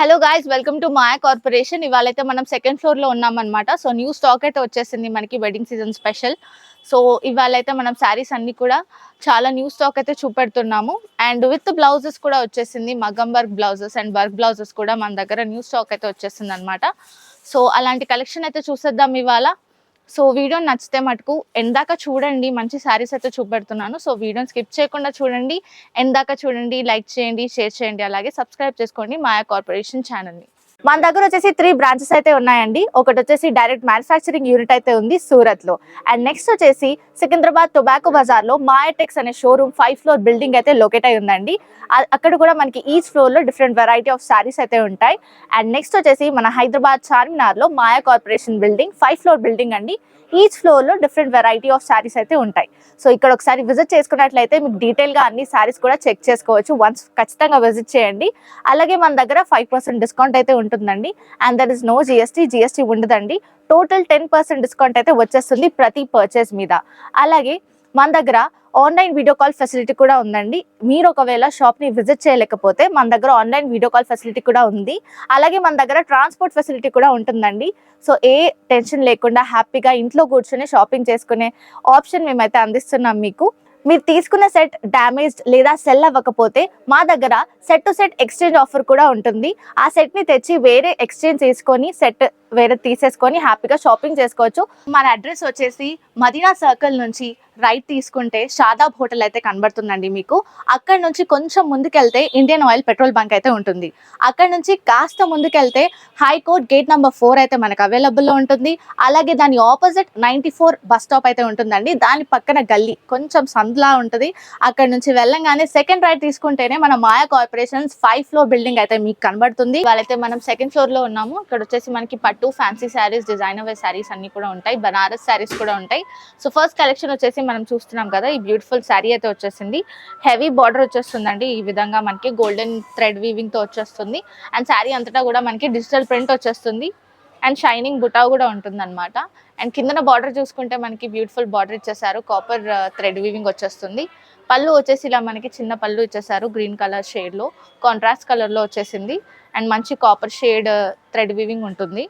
Hello guys, welcome to Maya corporation. ఇవాళైతే మనం second floor లో ఉన్నాం అనమాట. సో న్యూ స్టాక్ అయితే వచ్చేసింది మనకి వెడ్డింగ్ సీజన్ స్పెషల్. సో ఇవాళైతే మనం శారీస్ అన్ని కూడా చాలా న్యూ స్టాక్ అయితే చూపెడుతున్నాము. అండ్ విత్ బ్లౌజెస్ కూడా వచ్చేసింది, మగ్గం work blouses and work blouses కూడా మన దగ్గర న్యూ స్టాక్ అయితే వచ్చేసింది అనమాట. సో అలాంటి కలెక్షన్ అయితే చూసేద్దాం ఇవాళ. సో వీడియో నచ్చితే మటుకు ఎందాక చూడండి, మంచి శారీస్ అయితే చూపెడుతున్నాను. సో వీడియోని స్కిప్ చేయకుండా చూడండి, ఎందాక చూడండి, లైక్ చేయండి, షేర్ చేయండి, అలాగే సబ్స్క్రైబ్ చేసుకోండి మాయా కార్పొరేషన్ ఛానల్ని. మన దగ్గర వచ్చేసి 3 బ్రాంచెస్ అయితే ఉన్నాయండి. ఒకటి వచ్చేసి డైరెక్ట్ మ్యానుఫ్యాక్చరింగ్ యూనిట్ అయితే ఉంది సూరత్ లో. అండ్ నెక్స్ట్ వచ్చేసి సికింద్రాబాద్ టొబాకో బజార్ లో మాయాటెక్స్ అనే షోరూమ్ 5 ఫ్లోర్ బిల్డింగ్ అయితే లొకేట్ అయి ఉందండి. అక్కడ కూడా మనకి ఈచ్ ఫ్లోర్ లో డిఫరెంట్ వెరైటీ ఆఫ్ సారీస్ అయితే ఉంటాయి. అండ్ నెక్స్ట్ వచ్చేసి మన హైదరాబాద్ చార్మినార్ లో మాయా కార్పొరేషన్ బిల్డింగ్ 5 ఫ్లోర్ బిల్డింగ్ అండి. ఈచ్ ఫ్లోర్ లో డిఫరెంట్ వెరైటీ ఆఫ్ సారీస్ అయితే ఉంటాయి. సో ఇక్కడ ఒకసారి విజిట్ చేసుకున్నట్లయితే మీకు డీటెయిల్ గా అన్ని సారీస్ కూడా చెక్ చేసుకోవచ్చు. వన్స్ ఖచ్చితంగా విజిట్ చేయండి. అలాగే మన దగ్గర 5% డిస్కౌంట్ అయితే ఉంటుందండి. And that is no GST ఉండదండి. టోటల్ 10% డిస్కౌంట్ అయితే వచ్చేస్తుంది ప్రతి పర్చేస్ మీద. అలాగే మన దగ్గర ఆన్లైన్ వీడియో కాల్ ఫెసిలిటీ కూడా ఉందండి. మీరు ఒకవేళ షాప్ ని విజిట్ చేయలేకపోతే మన దగ్గర ఆన్లైన్ వీడియో కాల్ ఫెసిలిటీ కూడా ఉంది. అలాగే మన దగ్గర ట్రాన్స్పోర్ట్ ఫెసిలిటీ కూడా ఉంటుందండి. సో ఏ టెన్షన్ లేకుండా హ్యాపీగా ఇంట్లో కూర్చొని షాపింగ్ చేసుకునే ఆప్షన్ మేమైతే అందిస్తున్నాం మీకు. మీరు తీసుకున్న సెట్ డ్యామేజ్డ్ లేదా సెల్ అవ్వకపోతే మా దగ్గర set to set exchange offer కూడా ఉంటుంది. ఆ సెట్ ని తెచ్చి వేరే ఎక్స్చేంజ్ చేసుకొని సెట్ వేరే తీసేసుకొని హ్యాపీగా షాపింగ్ చేసుకోవచ్చు. మన అడ్రస్ వచ్చేసి మదీనా సర్కిల్ నుంచి రైట్ తీసుకుంటే షాదాబ్ హోటల్ అయితే కనబడుతుందండి మీకు. అక్కడ నుంచి కొంచెం ముందుకెళ్తే ఇండియన్ ఆయిల్ పెట్రోల్ బంక్ అయితే ఉంటుంది. అక్కడ నుంచి కాస్త ముందుకెళ్తే హైకోర్ట్ గేట్ నెంబర్ 4 అయితే మనకు అవైలబుల్లో ఉంటుంది. అలాగే దాని ఆపోజిట్ 94 బస్ స్టాప్ అయితే ఉంటుందండి. దాని పక్కన గల్లీ కొంచెం సందులా ఉంటుంది. అక్కడ నుంచి వెళ్ళంగానే సెకండ్ రైట్ తీసుకుంటేనే మన మాయా కార్పొరేషన్స్ 5 ఫ్లోర్ బిల్డింగ్ అయితే మీకు కనబడుతుంది. వాళ్ళైతే మనం సెకండ్ ఫ్లోర్ లో ఉన్నాము. ఇక్కడ వచ్చేసి మనకి పట్టు, fancy saris, designer wear saris అన్ని కూడా ఉంటాయి. బనారస్ శారీస్ కూడా ఉంటాయి. సో ఫస్ట్ కలెక్షన్ వచ్చేసి మనం చూస్తున్నాం కదా, ఈ బ్యూటిఫుల్ శారీ అయితే వచ్చేసింది. హెవీ బార్డర్ వచ్చేస్తుందండి. ఈ విధంగా మనకి గోల్డెన్ థ్రెడ్ వీవింగ్ తో వచ్చేస్తుంది. అండ్ శారీ అంతటా కూడా మనకి డిజిటల్ ప్రింట్ వచ్చేస్తుంది. అండ్ షైనింగ్ బుటా కూడా ఉంటుంది అనమాట. అండ్ కిందన బార్డర్ చూసుకుంటే మనకి బ్యూటిఫుల్ బార్డర్ ఇచ్చేసారు. కాపర్ థ్రెడ్ వీవింగ్ వచ్చేస్తుంది. పళ్ళు వచ్చేసి ఇలా మనకి చిన్న పళ్ళు ఇచ్చేసారు. గ్రీన్ కలర్ షేడ్ లో, కాంట్రాస్ట్ కలర్ లో వచ్చేసింది. అండ్ మంచి కాపర్ షేడ్ థ్రెడ్ వీవింగ్ ఉంటుంది.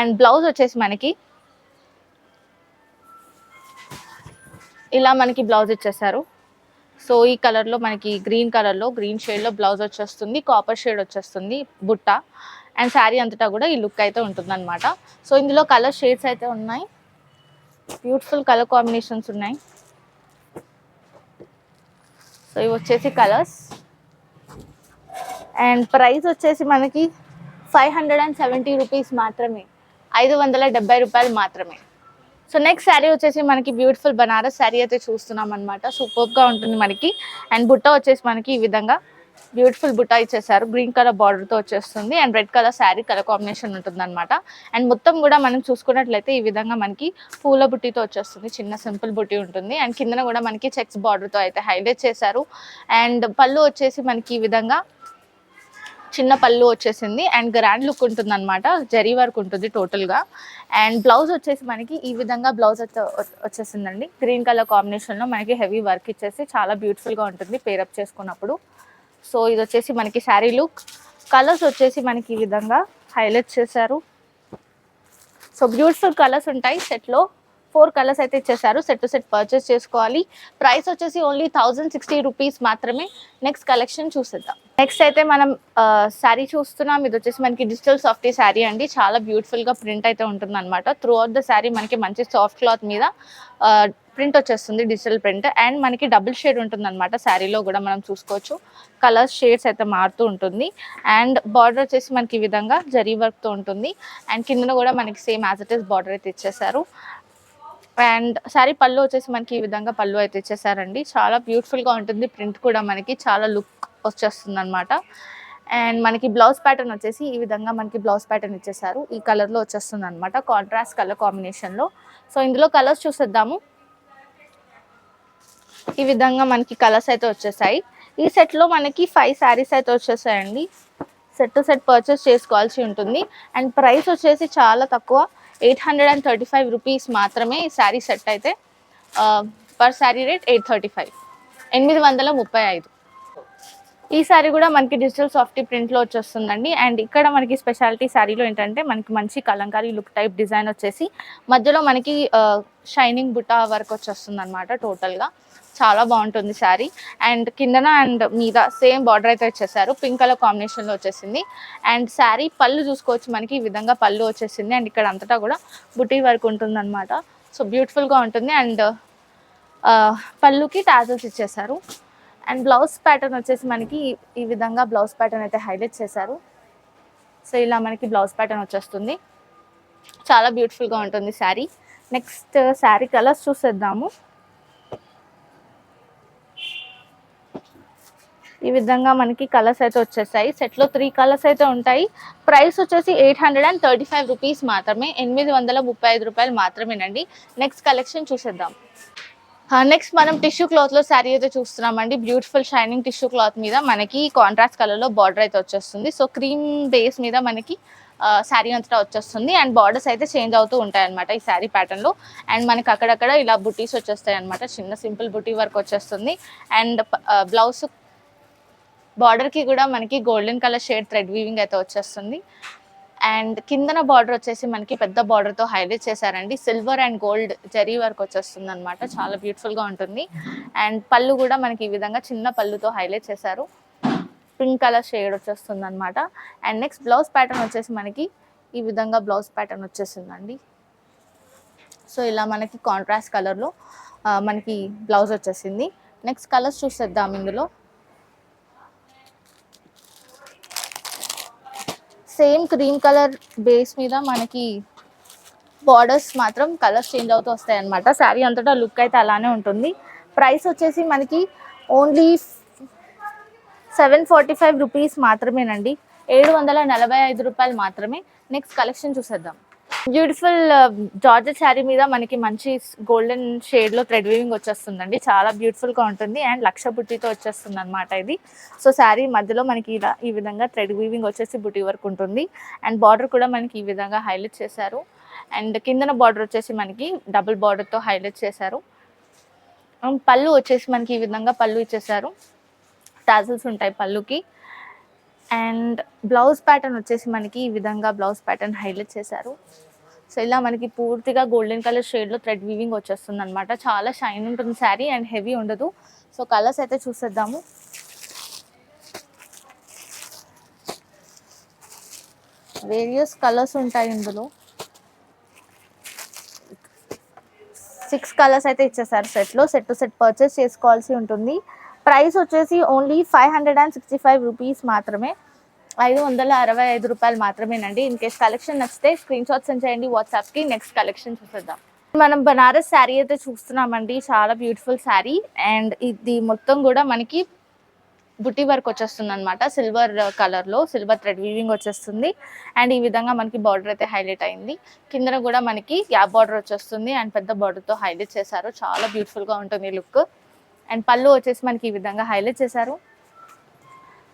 అండ్ బ్లౌజ్ వచ్చేసి మనకి ఇలా మనకి బ్లౌజ్ ఇచ్చేసారు. సో ఈ కలర్లో మనకి గ్రీన్ కలర్లో, గ్రీన్ షేడ్లో బ్లౌజ్ వచ్చేస్తుంది. కాపర్ షేడ్ వచ్చేస్తుంది బుట్ట. అండ్ శారీ అంతటా కూడా ఈ లుక్ అయితే ఉంటుంది అనమాట. సో ఇందులో కలర్ షేడ్స్ అయితే ఉన్నాయి. బ్యూటిఫుల్ కలర్ కాంబినేషన్స్ ఉన్నాయి. సో ఇవి వచ్చేసి కలర్స్. అండ్ ప్రైస్ వచ్చేసి మనకి 570 రూపీస్ మాత్రమే, 570 రూపాయలు మాత్రమే. సో నెక్స్ట్ శారీ వచ్చేసి మనకి బ్యూటిఫుల్ బనారస్ శారీ అయితే చూస్తున్నాం అనమాట. సూపర్గా ఉంటుంది మనకి. అండ్ బుట్ట వచ్చేసి మనకి ఈ విధంగా బ్యూటిఫుల్ బుట్ట ఇచ్చేసారు. గ్రీన్ కలర్ బార్డర్తో వచ్చేస్తుంది. And red colour sari colour combination ఉంటుంది అనమాట. అండ్ మొత్తం కూడా మనం చూసుకున్నట్లయితే ఈ విధంగా మనకి పూల బుట్టితో వచ్చేస్తుంది. చిన్న సింపుల్ బుట్టి ఉంటుంది. అండ్ కిందన కూడా మనకి చెక్స్ బార్డర్తో అయితే హైలైట్ చేశారు. అండ్ పళ్ళు వచ్చేసి మనకి ఈ విధంగా చిన్న పళ్ళు వచ్చేసింది. అండ్ గ్రాండ్ లుక్ ఉంటుంది అనమాట. జరీ వర్క్ ఉంటుంది టోటల్గా. అండ్ బ్లౌజ్ వచ్చేసి మనకి ఈ విధంగా బ్లౌజ్ వచ్చేసిందండి. గ్రీన్ కలర్ కాంబినేషన్లో మనకి హెవీ వర్క్ ఇచ్చేసి చాలా బ్యూటిఫుల్గా ఉంటుంది పేరప్ చేసుకున్నప్పుడు. సో ఇది వచ్చేసి మనకి శారీ లుక్. కలర్స్ వచ్చేసి మనకి ఈ విధంగా హైలైట్ చేశారు. సో బ్యూటిఫుల్ కలర్స్ ఉంటాయి. సెట్లో 4 కలర్స్ అయితే ఇచ్చేసారు. సెట్ టు సెట్ పర్చేస్ చేసుకోవాలి. ప్రైస్ వచ్చేసి ఓన్లీ 1060 రూపీస్ మాత్రమే. నెక్స్ట్ కలెక్షన్ చూసేద్దాం. నెక్స్ట్ అయితే మనం శారీ చూస్తున్నాం. ఇది వచ్చేసి మనకి డిజిటల్ సాఫ్టీ శారీ అండి. చాలా బ్యూటిఫుల్గా ప్రింట్ అయితే ఉంటుంది అనమాట. త్రూ అవుట్ ద శారీ మనకి మంచి సాఫ్ట్ క్లాత్ మీద ప్రింట్ వచ్చేస్తుంది, డిజిటల్ ప్రింట్. అండ్ మనకి డబుల్ షేడ్ ఉంటుంది అనమాట. శారీలో కూడా మనం చూసుకోవచ్చు. కలర్స్ షేడ్స్ అయితే మారుతూ ఉంటుంది. అండ్ బార్డర్ వచ్చేసి మనకి ఈ విధంగా జరీ వర్క్తో ఉంటుంది. అండ్ కిందన కూడా మనకి same as it is border అయితే ఇచ్చేసారు. అండ్ శారీ పళ్ళు వచ్చేసి మనకి ఈ విధంగా పళ్ళు అయితే ఇచ్చేసారండి. చాలా బ్యూటిఫుల్గా ఉంటుంది. ప్రింట్ కూడా మనకి చాలా లుక్ వచ్చేస్తుంది అనమాట. అండ్ మనకి బ్లౌజ్ ప్యాటర్న్ వచ్చేసి ఈ విధంగా మనకి బ్లౌజ్ ప్యాటర్న్ ఇచ్చేసారు. ఈ కలర్లో వచ్చేస్తుంది అనమాట, కాంట్రాస్ట్ కలర్ కాంబినేషన్లో. సో ఇందులో కలర్స్ చూసేద్దాము. ఈ విధంగా మనకి కలర్స్ అయితే వచ్చేసాయి. ఈ సెట్లో మనకి 5 శారీస్ అయితే వచ్చేసాయండి. సెట్ టు సెట్ పర్చేస్ చేసుకోవాల్సి ఉంటుంది. అండ్ ప్రైస్ వచ్చేసి చాలా తక్కువ, 835 రూపీస్ మాత్రమే ఈ శారీ సెట్ అయితే. Per sari rate 835, 835. ఈ సారీ కూడా మనకి డిజిటల్ సాఫ్టీ ప్రింట్లో వచ్చేస్తుందండి. అండ్ ఇక్కడ మనకి స్పెషాలిటీ సారీలో ఏంటంటే మనకి మంచి కలంకారీ లుక్ టైప్ డిజైన్ వచ్చేసి మధ్యలో మనకి షైనింగ్ బుటా వర్క్ వచ్చేస్తుంది అనమాట. టోటల్గా చాలా బాగుంటుంది శారీ. అండ్ కిందన అండ్ మీద సేమ్ బార్డర్ అయితే వచ్చేసారు, పింక్ కలర్ కాంబినేషన్లో వచ్చేసింది. అండ్ శారీ పళ్ళు చూసుకోవచ్చు, మనకి ఈ విధంగా పళ్ళు వచ్చేసింది. అండ్ ఇక్కడ అంతటా కూడా బుటీ వర్క్ ఉంటుంది అనమాట. సో బ్యూటిఫుల్గా ఉంటుంది. అండ్ పళ్ళుకి టాజల్స్ ఇచ్చేసారు. అండ్ బ్లౌజ్ ప్యాటర్న్ వచ్చేసి మనకి ఈ విధంగా బ్లౌజ్ ప్యాటర్న్ అయితే హైలైట్ చేశారు. సో ఇలా మనకి బ్లౌజ్ ప్యాటర్న్ వచ్చేస్తుంది. చాలా బ్యూటిఫుల్గా ఉంటుంది శారీ. నెక్స్ట్ శారీ కలర్స్ చూసేద్దాము. ఈ విధంగా మనకి కలర్స్ అయితే వచ్చేసాయి. సెట్లో 3 కలర్స్ అయితే ఉంటాయి. ప్రైస్ వచ్చేసి 835 రూపీస్ మాత్రమే, 835 రూపాయలు మాత్రమేనండి. నెక్స్ట్ కలెక్షన్ చూసేద్దాం. నెక్స్ట్ మనం టిష్యూ క్లాత్లో శారీ అయితే చూస్తున్నామండి. బ్యూటిఫుల్ షైనింగ్ టిష్యూ క్లాత్ మీద మనకి కాంట్రాస్ట్ కలర్లో బార్డర్ అయితే వచ్చేస్తుంది. సో క్రీమ్ బేస్ మీద మనకి శారీ అంతటా వచ్చేస్తుంది. అండ్ బార్డర్స్ అయితే చేంజ్ అవుతూ ఉంటాయి అనమాట ఈ శారీ ప్యాటర్న్లో. అండ్ మనకి అక్కడక్కడ ఇలా బుటీస్ వచ్చేస్తాయి అనమాట. చిన్న సింపుల్ బుటీ వర్క్ వచ్చేస్తుంది. అండ్ బ్లౌజ్ బార్డర్కి కూడా మనకి golden colour shade thread weaving అయితే వచ్చేస్తుంది. అండ్ కిందన బార్డర్ వచ్చేసి మనకి పెద్ద బార్డర్తో హైలైట్ చేశారండి. Silver and gold zari work వచ్చేస్తుంది అనమాట. చాలా బ్యూటిఫుల్గా ఉంటుంది. అండ్ పళ్ళు కూడా మనకి ఈ విధంగా చిన్న పళ్ళుతో హైలైట్ చేశారు. పింక్ కలర్ షేడ్ వచ్చేస్తుంది అనమాట. అండ్ నెక్స్ట్ బ్లౌజ్ ప్యాటర్న్ వచ్చేసి మనకి ఈ విధంగా బ్లౌజ్ ప్యాటర్న్ వచ్చేసిందండి. సో ఇలా మనకి కాంట్రాస్ట్ కలర్లో మనకి బ్లౌజ్ వచ్చేసింది. నెక్స్ట్ కలర్స్ చూసేద్దాం. ఇందులో సేమ్ క్రీమ్ కలర్ బేస్ మీద మనకి బార్డర్స్ మాత్రం కలర్స్ చేంజ్ అవుతూ వస్తాయి అనమాట. శారీ అంతటా లుక్ అయితే అలానే ఉంటుంది. ప్రైస్ వచ్చేసి మనకి ఓన్లీ 745 రూపీస్ మాత్రమేనండి, 745 రూపాయలు మాత్రమే. నెక్స్ట్ కలెక్షన్ చూసేద్దాం. బ్యూటిఫుల్ జార్జెట్ శారీ మీద మనకి మంచి గోల్డెన్ షేడ్లో థ్రెడ్ వీవింగ్ వచ్చేస్తుందండి. చాలా బ్యూటిఫుల్గా ఉంటుంది. అండ్ లక్ష బుట్టితో వచ్చేస్తుంది అనమాట ఇది. సో శారీ మధ్యలో మనకి ఇలా ఈ విధంగా థ్రెడ్ వీవింగ్ వచ్చేసి బుట్టి వర్క్ ఉంటుంది. అండ్ బార్డర్ కూడా మనకి ఈ విధంగా హైలైట్ చేశారు. అండ్ కిందన బార్డర్ వచ్చేసి మనకి డబుల్ బార్డర్తో హైలైట్ చేశారు. పళ్ళు వచ్చేసి మనకి ఈ విధంగా పళ్ళు ఇచ్చేసారు. టాజల్స్ ఉంటాయి పళ్ళుకి. అండ్ బ్లౌజ్ ప్యాటర్న్ వచ్చేసి మనకి ఈ విధంగా బ్లౌజ్ ప్యాటర్న్ హైలైట్ చేశారు. సో ఇలా మనకి పూర్తిగా గోల్డెన్ కలర్ షేడ్లో థ్రెడ్ వీవింగ్ వచ్చేస్తుంది అనమాట. చాలా షైన్ ఉంటుంది శారీ అండ్ హెవీ ఉండదు. సో కలర్స్ అయితే చూసేద్దాము. వేరియస్ కలర్స్ ఉంటాయి ఇందులో. 6 కలర్స్ అయితే ఇచ్చేసారు సెట్లో. సెట్ టు సెట్ పర్చేస్ చేసుకోవాల్సి ఉంటుంది. ప్రైస్ వచ్చేసి ఓన్లీ 565 రూపీస్ మాత్రమే, 565 రూపాయలు మాత్రమేనండి. ఇన్ కేస్ కలెక్షన్ నచ్చితే స్క్రీన్ షాట్ సెండ్ చేయండి వాట్సాప్కి. నెక్స్ట్ కలెక్షన్ చూసేద్దాం. మనం బనారస్ శారీ అయితే చూస్తున్నామండి. చాలా బ్యూటిఫుల్ శారీ. అండ్ ఇది మొత్తం కూడా మనకి బుట్టి వర్క్ వచ్చేస్తుంది అనమాట. సిల్వర్ కలర్లో సిల్వర్ థ్రెడ్ వీవింగ్ వచ్చేస్తుంది. అండ్ ఈ విధంగా మనకి బార్డర్ అయితే హైలైట్ అయింది. కిందన కూడా మనకి గ్యాప్ బార్డర్ వచ్చేస్తుంది. అండ్ పెద్ద బార్డర్తో హైలైట్ చేశారు. చాలా బ్యూటిఫుల్గా ఉంటుంది లుక్. అండ్ పళ్ళు వచ్చేసి మనకి ఈ విధంగా హైలైట్ చేశారు.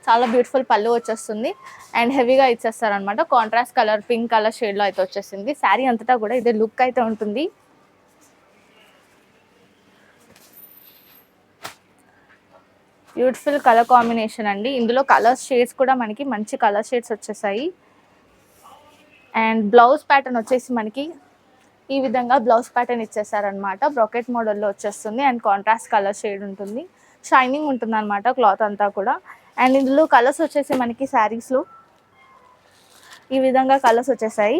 చాలా బ్యూటిఫుల్ పళ్ళు వచ్చేస్తుంది. అండ్ హెవీగా ఇచ్చేస్తారు అనమాట. కాంట్రాస్ట్ కలర్ పింక్ కలర్ షేడ్లో అయితే వచ్చేసింది. శారీ అంతటా కూడా ఇదే లుక్ అయితే ఉంటుంది. బ్యూటిఫుల్ కలర్ కాంబినేషన్ అండి. ఇందులో కలర్ షేడ్స్ కూడా మనకి మంచి కలర్ షేడ్స్ వచ్చేసాయి. అండ్ బ్లౌజ్ ప్యాటర్న్ వచ్చేసి మనకి ఈ విధంగా బ్లౌజ్ ప్యాటర్న్ ఇచ్చేసారనమాట. బ్రాకెట్ మోడల్లో వచ్చేస్తుంది. అండ్ కాంట్రాస్ట్ కలర్ షేడ్ ఉంటుంది. షైనింగ్ ఉంటుంది అనమాట క్లాత్ అంతా కూడా. అండ్ ఇందులో కలర్స్ వచ్చేసి మనకి శారీస్లో ఈ విధంగా కలర్స్ వచ్చేసాయి.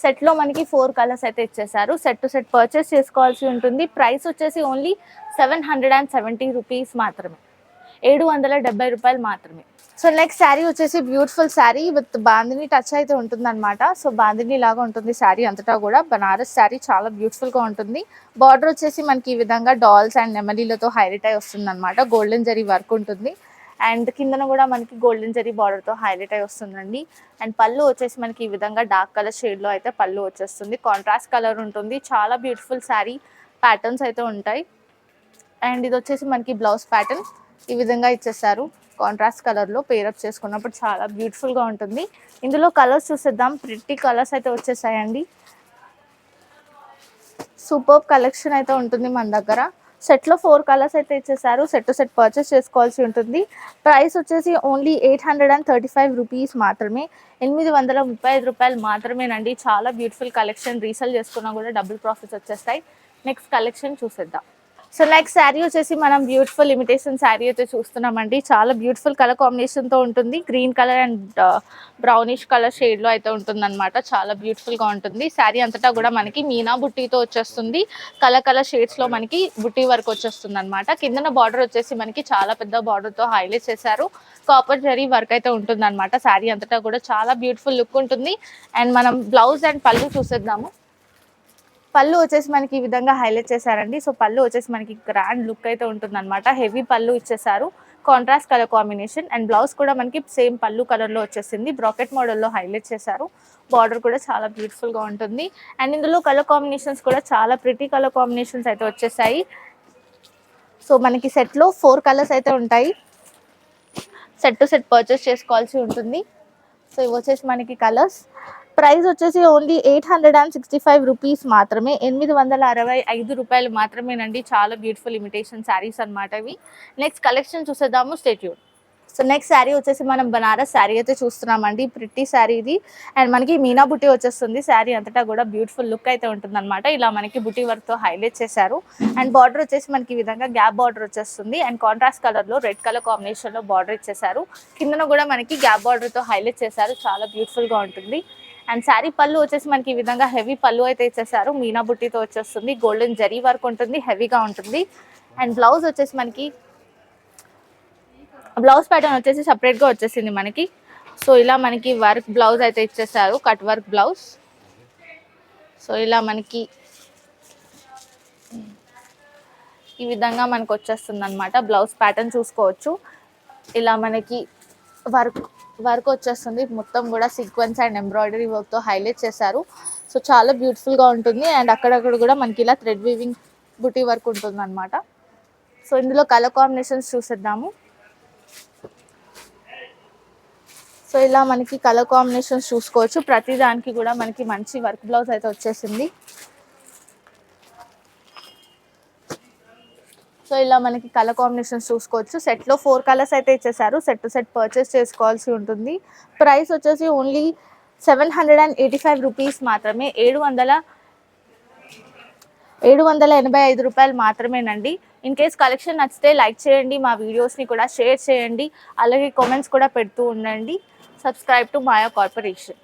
సెట్లో మనకి 4 కలర్స్ అయితే ఇచ్చేసారు. సెట్ టు సెట్ పర్చేస్ చేసుకోవాల్సి ఉంటుంది. ప్రైస్ వచ్చేసి ఓన్లీ 770 రూపీస్ మాత్రమే, 770 రూపాయలు మాత్రమే. సో నెక్స్ట్ శారీ వచ్చేసి beautiful sari with bandhani touch అయితే ఉంటుంది అనమాట. సో బాందిని లాగా ఉంటుంది శారీ అంతటా కూడా. బనారస్ శారీ చాలా బ్యూటిఫుల్గా ఉంటుంది. బార్డర్ వచ్చేసి మనకి ఈ విధంగా డాల్స్ అండ్ నెమలీలతో హైలైట్ అయి వస్తుంది అనమాట. గోల్డెన్ జరీ వర్క్ ఉంటుంది. అండ్ కిందన కూడా మనకి గోల్డెన్ జరీ బార్డర్తో హైలైట్ అయి వస్తుందండి. అండ్ పళ్ళు వచ్చేసి మనకి ఈ విధంగా డార్క్ కలర్ షేడ్లో అయితే పళ్ళు వచ్చేస్తుంది. కాంట్రాస్ట్ కలర్ ఉంటుంది. చాలా బ్యూటిఫుల్ శారీ ప్యాటర్న్స్ అయితే ఉంటాయి. అండ్ ఇది వచ్చేసి మనకి బ్లౌజ్ ప్యాటర్న్ ఈ విధంగా ఇచ్చేసారు. కాంట్రాస్ట్ కలర్లో పేరప్ చేసుకున్నప్పుడు చాలా బ్యూటిఫుల్గా ఉంటుంది. ఇందులో కలర్స్ చూసేద్దాం. ప్రిట్టి కలర్స్ అయితే వచ్చేసాయండి. సూపర్ కలెక్షన్ అయితే ఉంటుంది మన దగ్గర. సెట్లో 4 కలర్స్ అయితే ఇచ్చేసారు. సెట్ టు సెట్ పర్చేస్ చేసుకోవాల్సి ఉంటుంది. ప్రైస్ వచ్చేసి ఓన్లీ 835 రూపీస్ మాత్రమే. 835 రూపాయలు మాత్రమేనండి. చాలా బ్యూటిఫుల్ కలెక్షన్. రీసేల్ చేసుకున్నా కూడా డబుల్ ప్రాఫిట్స్ వచ్చేస్తాయి. నెక్స్ట్ కలెక్షన్ చూసేద్దాం. సో నెక్స్ట్ శారీ వచ్చేసి మనం బ్యూటిఫుల్ ఇమిటేషన్ శారీ అయితే చూస్తున్నామండి. చాలా బ్యూటిఫుల్ కలర్ కాంబినేషన్తో ఉంటుంది. Green colour and brownish colour షేడ్లో అయితే ఉంటుందన్నమాట. చాలా బ్యూటిఫుల్గా ఉంటుంది. శారీ అంతటా కూడా మనకి మీనా బుట్టీతో వచ్చేస్తుంది. కలర్ షేడ్స్లో మనకి బుట్టీ వర్క్ వచ్చేస్తుంది అనమాట. కిందన బార్డర్ వచ్చేసి మనకి చాలా పెద్ద బార్డర్తో హైలైట్ చేశారు. కాపర్ జరీ వర్క్ అయితే ఉంటుందన్నమాట. శారీ అంతటా కూడా చాలా బ్యూటిఫుల్ లుక్ ఉంటుంది. అండ్ మనం బ్లౌజ్ అండ్ పళ్ళు చూసేద్దాము. పళ్ళు వచ్చేసి మనకి ఈ విధంగా హైలైట్ చేశారండి. సో పళ్ళు వచ్చేసి మనకి గ్రాండ్ లుక్ అయితే ఉంటుందన్నమాట. హెవీ పళ్ళు ఇచ్చేసారు. Contrast colour combination and blouse కూడా మనకి సేమ్ పళ్ళు కలర్లో వచ్చేసింది. బ్రాకెట్ మోడల్లో హైలైట్ చేశారు. బార్డర్ కూడా చాలా బ్యూటిఫుల్గా ఉంటుంది. అండ్ ఇందులో కలర్ కాంబినేషన్స్ కూడా చాలా ప్రిటీ కలర్ కాంబినేషన్స్ అయితే వచ్చేసాయి. సో మనకి సెట్లో 4 కలర్స్ అయితే ఉంటాయి. సెట్ టు సెట్ పర్చేస్ చేసుకోవాల్సి ఉంటుంది. సో ఇవి వచ్చేసి మనకి కలర్స్. ప్రైస్ వచ్చేసి ఓన్లీ 865 రూపీస్ మాత్రమే. 865 రూపాయలు మాత్రమేనండి. చాలా బ్యూటిఫుల్ ఇమిటేషన్ శారీస్ అనమాట ఇవి. నెక్స్ట్ కలెక్షన్ చూసేద్దాము. Stay tune. So next sari వచ్చేసి మనం బనారస్ శారీ అయితే చూస్తున్నామండి. ప్రిట్టి శారీ ఇది. అండ్ మనకి మీనా బుట్టి వచ్చేస్తుంది. శారీ అంతటా కూడా బ్యూటిఫుల్ లుక్ అయితే ఉంటుంది అనమాట. ఇలా మనకి బుట్టి వర్క్తో హైలైట్ చేశారు. అండ్ బార్డర్ వచ్చేసి మనకి ఈ విధంగా గ్యాప్ బార్డర్ వచ్చేస్తుంది. అండ్ కాంట్రాస్ట్ కలర్లో రెడ్ కలర్ కాంబినేషన్లో బార్డర్ ఇచ్చేసారు. కిందన కూడా మనకి గ్యాప్ బార్డర్తో హైలైట్ చేశారు. చాలా బ్యూటిఫుల్గా ఉంటుంది. అండ్ శారీ పళ్ళు వచ్చేసి మనకి ఈ విధంగా హెవీ పళ్ళు అయితే ఇచ్చేసారు. మీనా బుట్టితో వచ్చేస్తుంది. గోల్డెన్ జరీ వర్క్ ఉంటుంది. హెవీగా ఉంటుంది. అండ్ బ్లౌజ్ వచ్చేసి మనకి బ్లౌజ్ ప్యాటర్న్ వచ్చేసి సపరేట్గా వచ్చేసింది మనకి. సో ఇలా మనకి వర్క్ బ్లౌజ్ అయితే ఇచ్చేసారు. Cut work blouse. సో ఇలా మనకి ఈ విధంగా మనకు వచ్చేస్తుంది అనమాట. బ్లౌజ్ ప్యాటర్న్ చూసుకోవచ్చు. ఇలా మనకి వర్క్ వచ్చేస్తుంది. మొత్తం కూడా సీక్వెన్స్ అండ్ ఎంబ్రాయిడరీ వర్క్తో హైలైట్ చేశారు. సో చాలా బ్యూటిఫుల్గా ఉంటుంది. అండ్ అక్కడక్కడ కూడా మనకి ఇలా థ్రెడ్ వీవింగ్ బుటీ వర్క్ ఉంటుంది అనమాట. సో ఇందులో కలర్ కాంబినేషన్స్ చూసేద్దాము. సో ఇలా మనకి కలర్ కాంబినేషన్స్ చూసుకోవచ్చు. ప్రతి దానికి కూడా మనకి మంచి వర్క్ బ్లౌజ్ అయితే వచ్చేసింది. సో ఇలా మనకి కలర్ కాంబినేషన్స్ చూసుకోవచ్చు. సెట్లో 4 కలర్స్ అయితే ఇచ్చేసారు. సెట్ టు సెట్ పర్చేస్ చేసుకోవాల్సి ఉంటుంది. ప్రైస్ వచ్చేసి ఓన్లీ 785 రూపీస్ మాత్రమే. 785 రూపాయలు మాత్రమేనండి. ఇన్ కేస్ కలెక్షన్ నచ్చితే లైక్ చేయండి. మా వీడియోస్ని కూడా షేర్ చేయండి. అలాగే కామెంట్స్ కూడా పెడుతూ ఉండండి. Subscribe to Maya corporation.